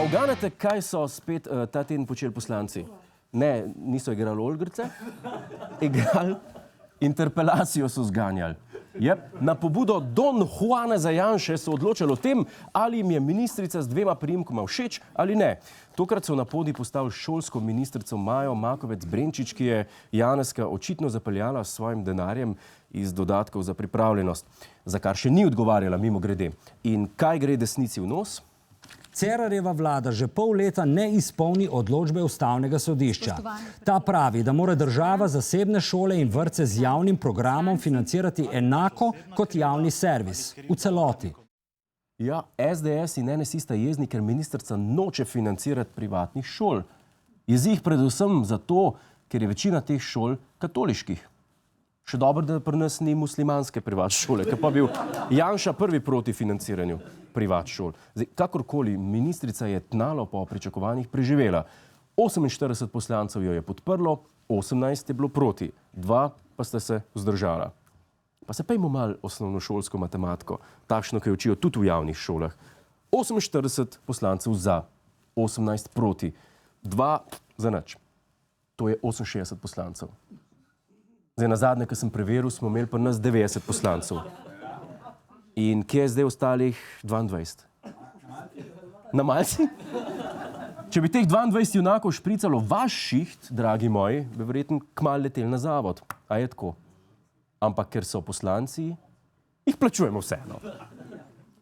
A uganete, kaj so spet ta teden počeli poslanci? Ne, niso igrali Olgrce, igrali interpelacijo so zganjali. Na pobudo Don Juaneza Janše so odločali o tem, ali jim je ministrica z 2 priimkoma všeč ali ne. Tokrat so na podij postavili šolsko ministrico Majo Makovec Brenčič, ki je Janezka očitno zapeljala s svojim denarjem iz dodatkov za pripravljenost, za kar še ni odgovarjala mimogrede. In kaj gre desnici v nos? Cerarjeva vlada že pol leta ne izpolni odločbe Ustavnega sodišča. Ta pravi, da mora država zasebne šole in vrtce z javnim programom financirati enako kot javni servis, v celoti. Ja, SDS in NSI sta jezni, ker ministrica noče financirati privatnih šol. Jezi jih predvsem zato, ker je večina teh šol katoliških. Še dobro, da pri nas ni muslimanske privat šole, ker pa bil Janša prvi proti financiranju privat šol. Zdaj, kakorkoli, ministrica je tnalo po pričakovanjih preživela. 48 poslancev jo je podprlo, 18 je bilo proti, 2 pa sta se vzdržala. Pa se pejmo malo osnovnošolsko matematiko, takšno, ki jo učijo tudi v javnih šolah. 48 poslancev za, 18 proti, 2 za nič. To je 68 poslancev. Zdaj, na zadnje, ko sem preveril, smo imeli pri nas 90 poslancev. In kje je zdaj ostalih 22? Na malci? Če bi teh 22 junakov špricalo vaš šiht, dragi moji, bi verjetno kmalu leteli na zavod. A je tako? Ampak ker so poslanci, jih plačujemo vseeno.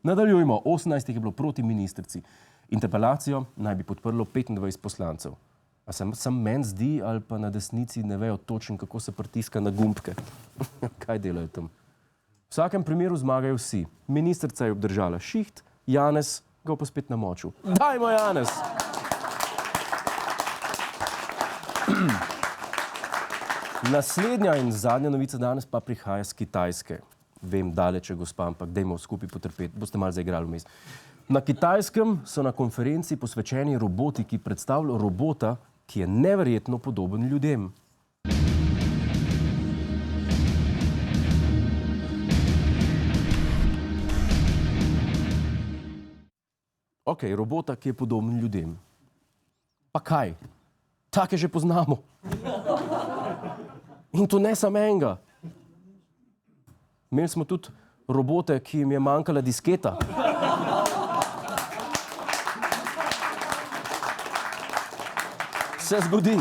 Nadaljujemo. 18 je bilo proti ministrici. Interpelacijo naj bi podprlo 25 poslancev. A se meni zdi, ali pa na desnici ne vejo točno, kako se pritiska na gumbke. Kaj delajo tam? V vsakem primeru zmagajo vsi. Ministrica je obdržala šiht, Janez ga pa spet namočil. Dajmo, Janez! Naslednja in zadnja novica danes pa prihaja z Kitajske. Vem, daleč je gospa, ampak dajmo skupaj potrpeti. Boste malo zaigrali vmes. Na Kitajskem so na konferenci posvečeni robotiki predstavili robota, ki je neverjetno podoben ljudem. Ok, robota, ki je podoben ljudem. Pa kaj? Take že poznamo. In to ne samo enega. Imeli smo tudi robote, ki jim je manjkala disketa. Se zgodi.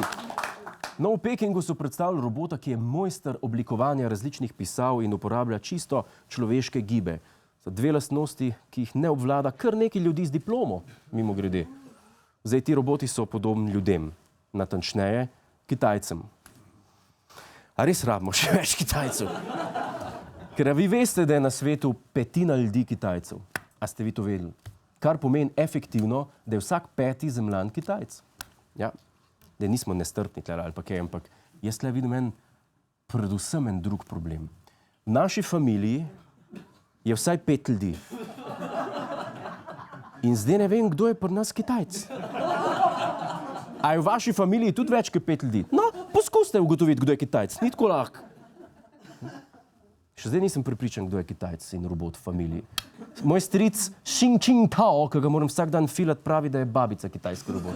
No, v Pekingu so predstavili robota, ki je mojster oblikovanja različnih pisav in uporablja čisto človeške gibe. Za 2 lastnosti, ki jih ne obvlada kar nekaj ljudi z diplomo, mimogrede. Zdaj, ti roboti so podobni ljudem, natančneje Kitajcem. A res rabimo še več Kitajcev? Ker vi veste, da je na svetu 1/5 ljudi Kitajcev. A ste vi to vedeli? Kar pomeni efektivno, da je vsak 5. zemljan Kitajc. Ja. Da nismo nestrpni tle ali pa kaj, ampak jaz tle vidim predvsem en drug problem. V naši familiji je vsaj 5 ljudi. In zdaj ne vem, kdo je pri nas Kitajc. A je v vaši familiji tudi več kot 5 ljudi? No, poskusite ugotoviti, kdo je Kitajc. Ni tako lahko. Še zdaj nisem prepričan, kdo je Kitajc in robot v familiji. Moj stric Xing Ching Tao, ki ga moram vsak dan filat, pravi, da je babica kitajski robot.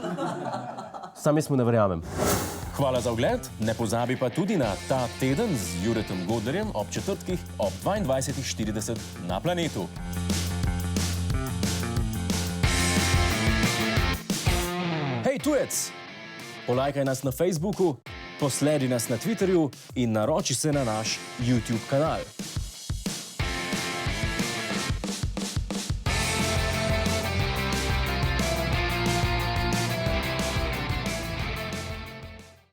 Sam jaz mu ne verjamem. Hvala za ogled, ne pozabi pa tudi na Ta teden z Juretom Godlerjem ob četrtkih ob 22:40 na Planetu. Hej tujec, polajkaj nas na Facebooku, posledi nas na Twitterju in naroči se na naš YouTube kanal.